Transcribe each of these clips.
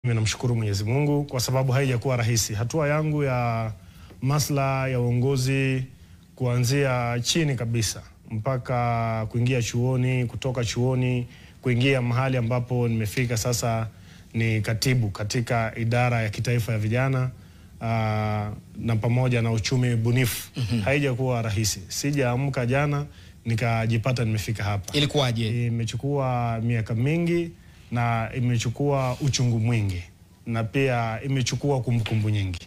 Mimi namshukuru Mwenyezi Mungu kwa sababu haijakuwa rahisi. Hatua yangu ya masla ya uongozi kuanzia chini kabisa mpaka kuingia chuoni, kutoka chuoni kuingia mahali ambapo nimefika sasa ni katibu katika idara ya kitaifa ya vijana na pamoja na uchumi bunifu. Haijakuwa rahisi. Sijaamka jana nikajipata nimefika hapa. Ilikuwaje? Imechukua miaka mingi na imechukua uchungu mwingi na pia imechukua kumbukumbu nyingi.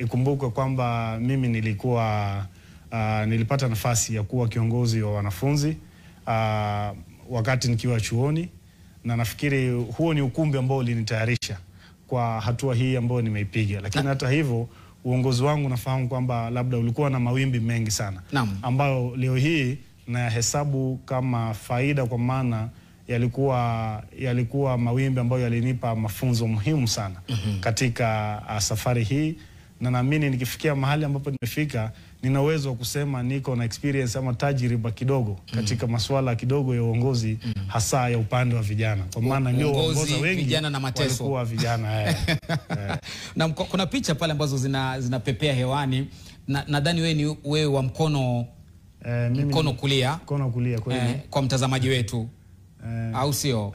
Ikumbuke kwamba mimi nilipata nafasi ya kuwa kiongozi wa wanafunzi wakati nikiwa chuoni, na nafikiri huo ni ukumbi ambao ulinitayarisha kwa hatua hii ambayo nimeipiga. Lakini hata hivyo uongozi wangu nafahamu kwamba labda ulikuwa na mawimbi mengi sana ambayo leo hii na hesabu kama faida, kwa maana yalikuwa mawimbi ambayo yalinipa mafunzo muhimu sana katika safari hii, na naamini nikifikia mahali ambapo nimefika nina uwezo wa kusema niko na experience ama tajriba kidogo katika masuala kidogo ya uongozi, hasa ya upande wa vijana, kwa maana ndio uongozi wengi vijana na mateso walikuwa vijana. Na kuna picha pale ambazo zinapepea hewani, nadhani wewe wa mkono kulia, kweli kwa mtazamaji wetu, au sio?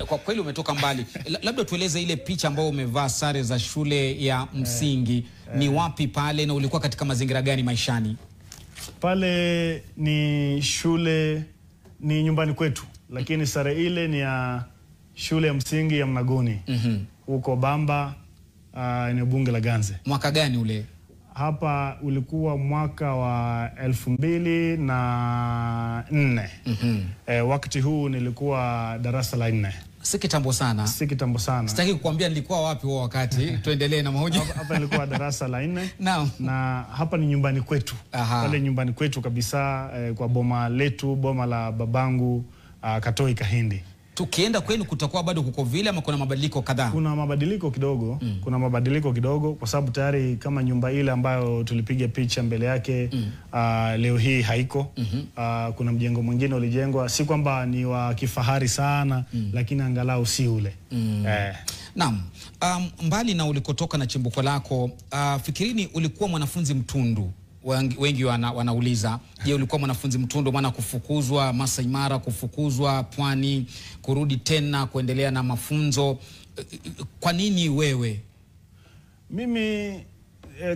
Kwa kweli umetoka mbali. Labda tueleze ile picha ambayo umevaa sare za shule ya msingi. Ni wapi pale na ulikuwa katika mazingira gani maishani? Pale ni shule, ni nyumbani kwetu, lakini sare ile ni ya shule ya msingi ya Mnagoni huko Bamba, eneo bunge la Ganze. Mwaka gani ule? Hapa ulikuwa mwaka wa 2004. Wakati huu nilikuwa darasa la 4. Si kitambo sana. Si kitambo sana. Sitaki kukuambia nilikuwa wapi huo wakati. Tuendelee na mahojiano. Hapa nilikuwa darasa la 4. Naam. Na hapa ni nyumbani kwetu. Pale nyumbani kwetu kabisa, kwa boma letu, boma la babangu Katoi Kahindi. Tukienda kwenu kutakuwa bado kuko vile ama kuna mabadiliko kadhaa? Kuna mabadiliko kidogo. Kuna mabadiliko kidogo kwa sababu tayari kama nyumba ile ambayo tulipiga picha mbele yake leo hii haiko. Kuna mjengo mwingine ulijengwa, si kwamba ni wa kifahari sana, lakini angalau si ule. Naam. Mbali na ulikotoka na chimbuko lako, fikirini ulikuwa mwanafunzi mtundu. Wengi wanauliza, je, ulikuwa mwanafunzi mtundu, maana kufukuzwa Masai Mara, kufukuzwa Pwani, kurudi tena kuendelea na mafunzo? Kwa nini wewe? Mimi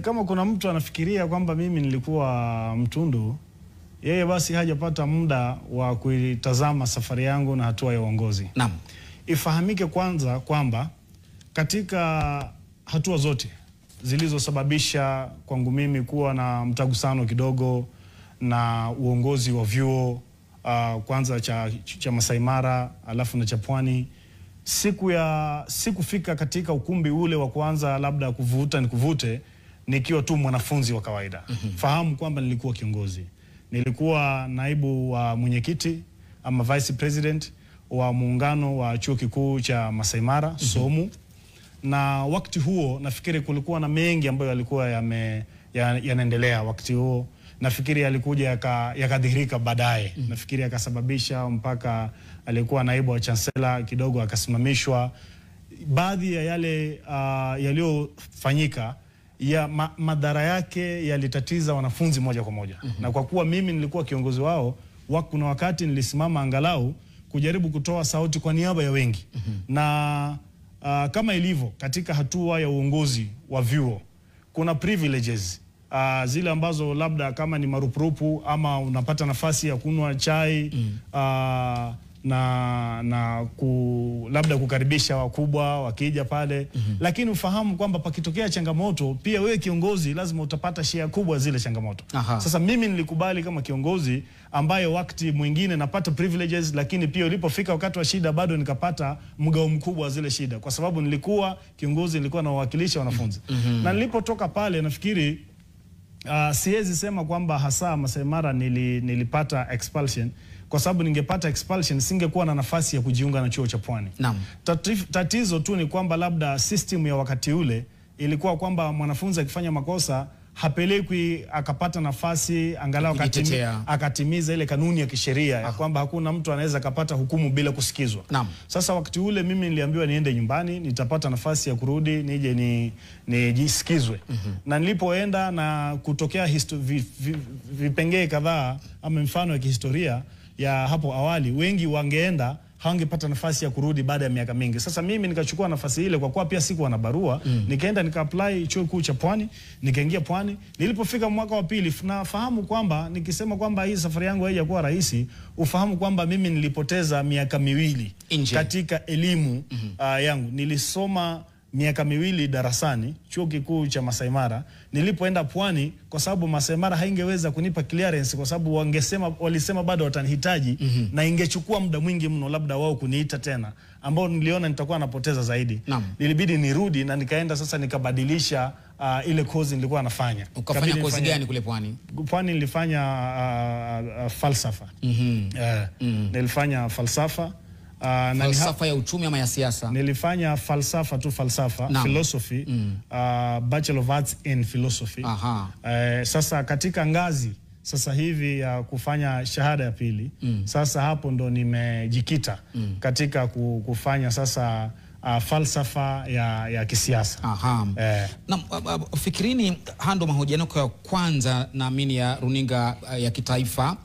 kama kuna mtu anafikiria kwamba mimi nilikuwa mtundu, yeye basi hajapata muda wa kuitazama safari yangu na hatua ya uongozi. Naam. Ifahamike kwanza kwamba katika hatua zote zilizosababisha kwangu mimi kuwa na mtagusano kidogo na uongozi wa vyuo, kwanza cha Masai Mara alafu na cha Pwani, sikufika katika ukumbi ule wa kwanza labda kuvute nikiwa tu mwanafunzi wa kawaida. Fahamu kwamba nilikuwa kiongozi. Nilikuwa naibu wa mwenyekiti ama vice president wa muungano wa chuo kikuu cha Masai Mara, SOMU. Na wakati huo nafikiri kulikuwa na mengi ambayo yalikuwa yanaendelea wakati huo. Nafikiri yalikuja yakadhihirika baadaye. Nafikiri yakasababisha mpaka alikuwa naibu wa chancellor kidogo akasimamishwa. Baadhi ya yale yaliyofanyika madhara yake yalitatiza wanafunzi moja kwa moja. Na kwa kuwa mimi nilikuwa kiongozi wao, kuna wakati nilisimama angalau kujaribu kutoa sauti kwa niaba ya wengi. Na kama ilivyo katika hatua ya uongozi wa vyuo, kuna privileges zile ambazo labda kama ni marupurupu ama unapata nafasi ya kunwa chai labda kukaribisha wakubwa wakija pale. Lakini ufahamu kwamba pakitokea changamoto pia wewe kiongozi lazima utapata share kubwa zile changamoto. Sasa mimi nilikubali kama kiongozi ambaye wakati mwingine napata privileges, lakini pia ulipofika wakati wa shida bado nikapata mgao mkubwa wa zile shida, kwa sababu nilikuwa kiongozi, nilikuwa na wawakilisha wanafunzi. Na nilipotoka pale nafikiri siwezi sema kwamba hasa Masai Mara nilipata expulsion, kwa sababu ningepata expulsion singekuwa na nafasi ya kujiunga na chuo cha Pwani. Tatizo tu ni kwamba labda system ya wakati ule ilikuwa kwamba mwanafunzi akifanya makosa hapelekwi akapata nafasi angalau akatimiza ile kanuni ya kisheria ya kwamba hakuna mtu anaweza kapata hukumu bila kusikizwa. Sasa wakati ule mimi niliambiwa niende nyumbani, nitapata nafasi ya kurudi nije nijisikizwe. Na nilipoenda na kutokea vipengee kadhaa ama mfano ya kihistoria ya hapo awali, wengi wangeenda hawangepata nafasi ya kurudi baada ya miaka mingi. Sasa mimi nikachukua nafasi ile kwa kuwa pia sikuwa na barua, nikaenda nika-apply chuo kikuu cha Pwani, nikaingia Pwani. Nilipofika mwaka wa pili, nafahamu kwamba nikisema kwamba hii safari yangu haijakuwa rahisi, ufahamu kwamba mimi nilipoteza miaka miwili katika elimu yangu. Nilisoma miaka miwili darasani chuo kikuu cha Masai Mara. Nilipoenda Pwani, kwa sababu Masai Mara haingeweza kunipa clearance kwa sababu walisema bado watanihitaji na ingechukua muda mwingi mno labda wao kuniita tena, ambao niliona nitakuwa napoteza zaidi. Nilibidi nirudi na nikaenda sasa nikabadilisha ile kozi nilikuwa nafanya. Ukafanya kozi gani kule Pwani? Pwani nilifanya falsafa. Nilifanya falsafa. Falsafa ya uchumi ama ya siasa? Nilifanya falsafa tu, philosophy, Bachelor of Arts in Philosophy. Sasa katika ngazi sasa hivi ya kufanya shahada ya pili, sasa hapo ndo nimejikita katika kufanya sasa falsafa ya kisiasa. Na Fikirini, Hando, mahojiano ya kwanza naamini ya runinga ya kitaifa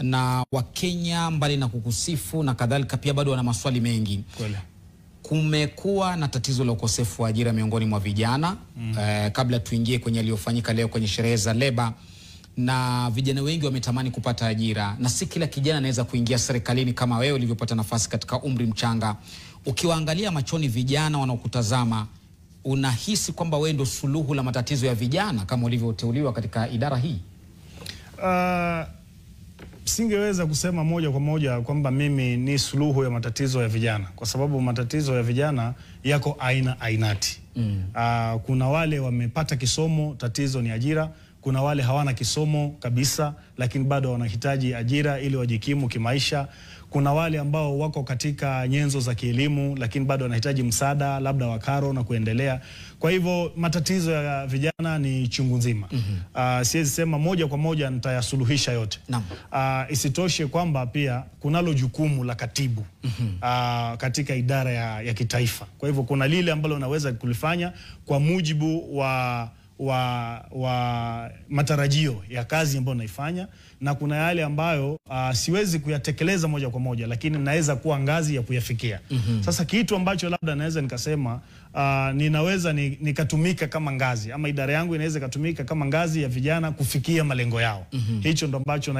na Wakenya, mbali na kukusifu na kadhalika, pia bado wana maswali mengi. Kumekuwa na tatizo la ukosefu wa ajira miongoni mwa vijana. Kabla tuingie kwenye aliyofanyika leo kwenye sherehe za leba, na vijana wengi wametamani kupata ajira, na si kila kijana anaweza kuingia serikalini kama wewe ulivyopata nafasi katika umri mchanga. Ukiwaangalia machoni vijana wanaokutazama, unahisi kwamba wewe ndio suluhu la matatizo ya vijana kama ulivyoteuliwa katika idara hii? Singeweza kusema moja kwa moja kwamba mimi ni suluhu ya matatizo ya vijana, kwa sababu matatizo ya vijana yako ainati. Kuna wale wamepata kisomo, tatizo ni ajira. Kuna wale hawana kisomo kabisa lakini bado wanahitaji ajira ili wajikimu kimaisha. Kuna wale ambao wako katika nyenzo za kielimu lakini bado wanahitaji msaada labda wa karo na kuendelea. Kwa hivyo matatizo ya vijana ni chungu nzima. Siwezi sema moja kwa moja nitayasuluhisha yote. Isitoshe kwamba pia kunalo jukumu la katibu katika idara ya kitaifa. Kwa hivyo kuna lile ambalo naweza kulifanya kwa mujibu wa matarajio ya kazi ambayo naifanya, na kuna yale ambayo siwezi kuyatekeleza moja kwa moja lakini naweza kuwa ngazi ya kuyafikia. Sasa kitu ambacho labda naweza nikasema ninaweza nikatumika kama ngazi, ama idara yangu inaweza ikatumika kama ngazi ya vijana kufikia malengo yao. Hicho ndo ambacho